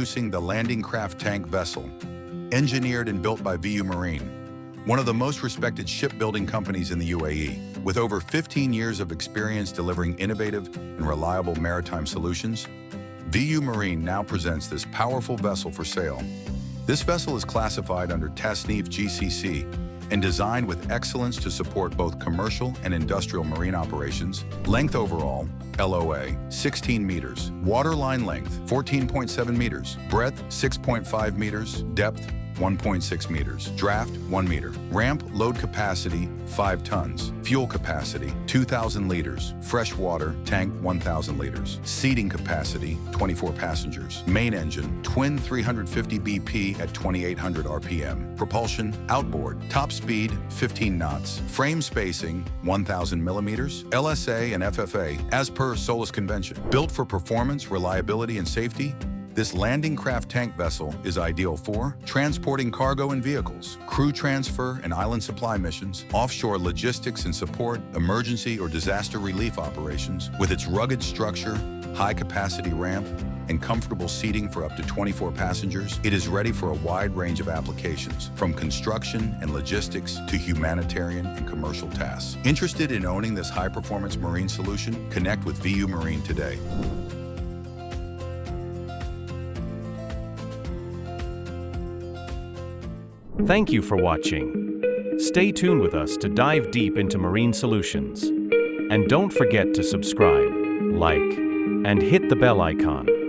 Introducing the Landing Craft Tank Vessel, engineered and built by VU Marine, one of the most respected shipbuilding companies in the UAE. With over 15 years of experience delivering innovative and reliable maritime solutions, VU Marine now presents this powerful vessel for sale. This vessel is classified under Tasneef GCC and designed with excellence to support both commercial and industrial marine operations. Length overall, LOA, 16 meters. Waterline length, 14.7 meters. Breadth, 6.5 meters. Depth, 1.6 meters. Draft, 1 meter. Ramp load capacity, 5 tons. Fuel capacity, 2,000 liters. Fresh water tank, 1,000 liters. Seating capacity, 24 passengers. Main engine, twin 350 BP at 2,800 RPM. Propulsion, outboard. Top speed, 15 knots. Frame spacing, 1,000 millimeters. LSA and FFA, as per SOLAS Convention. Built for performance, reliability, and safety, this landing craft tank vessel is ideal for transporting cargo and vehicles, crew transfer and island supply missions, offshore logistics and support, emergency or disaster relief operations. With its rugged structure, high-capacity ramp, and comfortable seating for up to 24 passengers, it is ready for a wide range of applications, from construction and logistics to humanitarian and commercial tasks. Interested in owning this high-performance marine solution? Connect with VU Marine today. Thank you for watching. Stay tuned with us to dive deep into marine solutions. And don't forget to subscribe, like, and hit the bell icon.